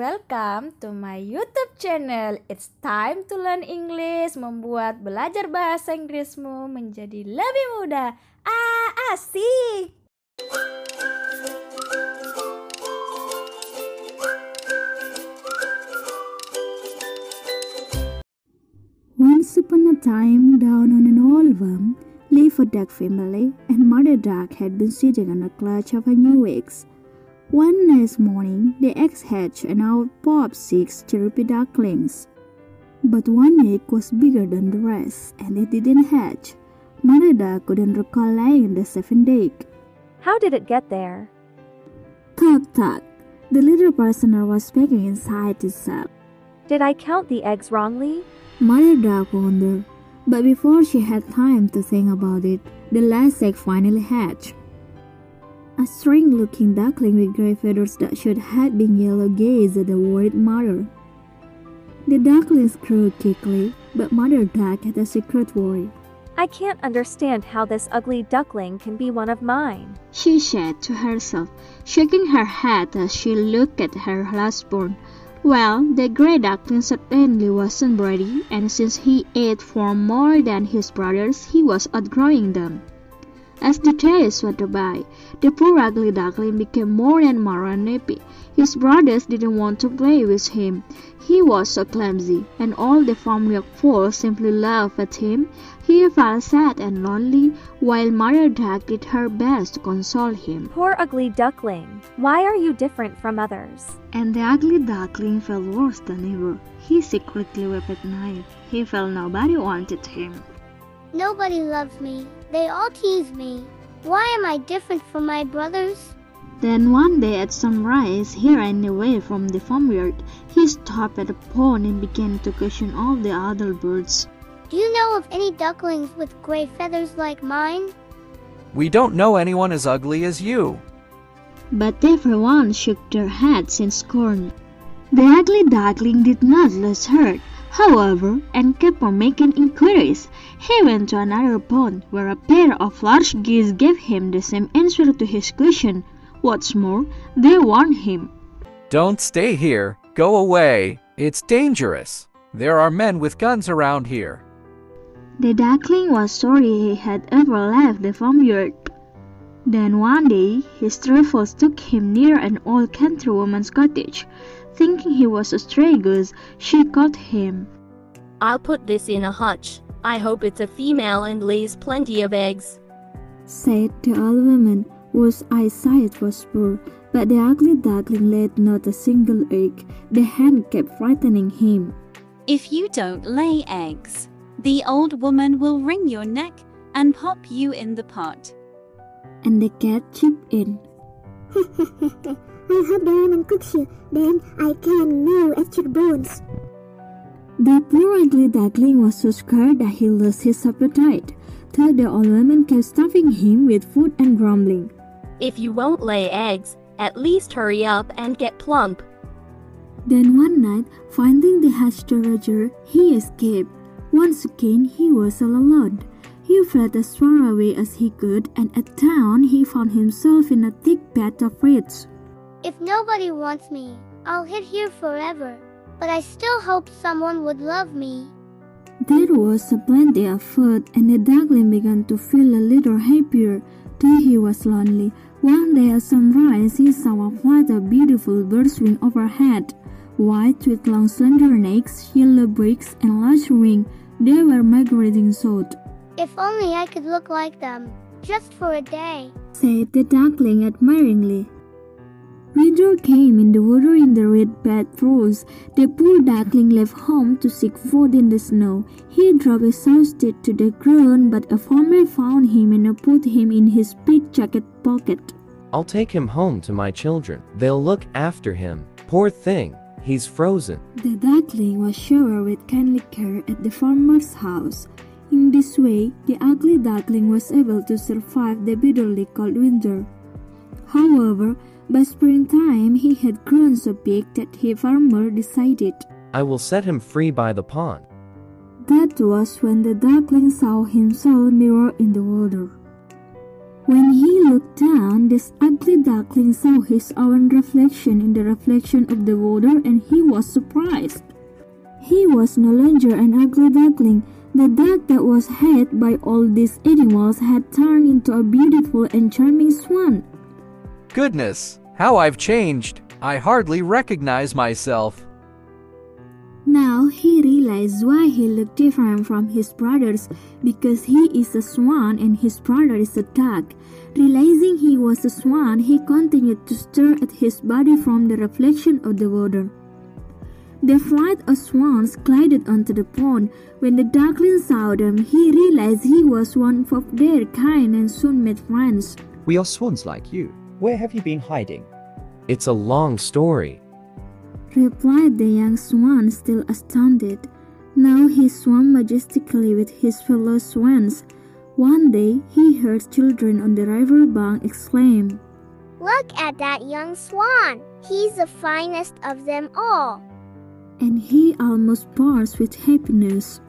welcome to my YouTube channel. It's time to learn English, membuat belajar bahasa Inggrismu menjadi lebih mudah. Asik! Once upon a time, down on an old farm, lived a duck family, and Mother Duck had been sitting on a clutch of her new eggs. One nice morning, the eggs hatched and out popped 6 chirpy ducklings. But one egg was bigger than the rest, and it didn't hatch. Mother Duck couldn't recall laying the 7th egg. How did it get there? Tuck, tuck, the little prisoner was speaking inside itself. Did I count the eggs wrongly? Mother Duck wondered, but before she had time to think about it, the last egg finally hatched. A strange-looking duckling with gray feathers that should have been yellow gazed at the worried mother. The ducklings grew quickly, but Mother Duck had a secret worry. I can't understand how this ugly duckling can be one of mine, she said to herself, shaking her head as she looked at her lastborn. Well, the gray duckling certainly wasn't ready, and since he ate far more than his brothers, he was outgrowing them. As the days went by, the poor ugly duckling became more and more unhappy. His brothers didn't want to play with him. He was so clumsy, and all the farmyard folk simply laughed at him. He felt sad and lonely, while Mother Duck did her best to console him. Poor ugly duckling, why are you different from others? And the ugly duckling felt worse than ever. He secretly wept at night. He felt nobody wanted him. Nobody loves me. They all tease me. Why am I different from my brothers? Then one day at sunrise, he ran away from the farmyard. He stopped at a pond and began to question all the other birds. Do you know of any ducklings with gray feathers like mine? We don't know anyone as ugly as you. But everyone shook their heads in scorn. The ugly duckling did not lose heart, however, and kept on making inquiries. He went to another pond, where a pair of large geese gave him the same answer to his question. What's more, they warned him. Don't stay here. Go away. It's dangerous. There are men with guns around here. The duckling was sorry he had ever left the farmyard. Then one day, his travels took him near an old country woman's cottage. Thinking he was a stray goose, she caught him. I'll put this in a hutch. I hope it's a female and lays plenty of eggs, said the old woman, whose eyesight was poor. But the ugly duckling laid not a single egg. The hen kept frightening him. If you don't lay eggs, the old woman will wring your neck and pop you in the pot. And the cat chipped in. I hope the woman cooks you, then I can gnaw at your bones. The poor ugly duckling was so scared that he lost his appetite, till the old woman kept stuffing him with food and grumbling. If you won't lay eggs, at least hurry up and get plump. Then one night, finding the hatched treasure, he escaped. Once again, he was all alone. He fled as far away as he could, and at dawn he found himself in a thick bed of reeds. If nobody wants me, I'll hid here forever. But I still hope someone would love me. There was plenty of food, and the duckling began to feel a little happier, though he was lonely. One day at sunrise, he saw a flight of beautiful birds wing overhead. White with long slender necks, yellow beaks, and large wings, they were migrating south. If only I could look like them, just for a day, said the duckling admiringly. Winter came in the water in the red bed froze. The poor duckling left home to seek food in the snow. He dropped exhausted to the ground, but a farmer found him and put him in his big jacket pocket. I'll take him home to my children. They'll look after him. Poor thing, he's frozen. The duckling was showered with kindly care at the farmer's house. In this way, the ugly duckling was able to survive the bitterly cold winter. However, by springtime, he had grown so big that the farmer decided, I will set him free by the pond. That was when the duckling saw himself mirrored in the water. When he looked down, this ugly duckling saw his own reflection in the reflection of the water, and he was surprised. He was no longer an ugly duckling. The duck that was hated by all these animals had turned into a beautiful and charming swan. Goodness, how I've changed. I hardly recognize myself. Now he realized why he looked different from his brothers, because he is a swan and his brother is a duck. Realizing he was a swan, he continued to stare at his body from the reflection of the water. The flight of swans glided onto the pond. When the duckling saw them, he realized he was one of their kind and soon made friends. We are swans like you. Where have you been hiding? It's a long story, replied the young swan, still astounded. Now he swam majestically with his fellow swans. One day he heard children on the river bank exclaim, "Look at that young swan! He's the finest of them all!" And he almost burst with happiness.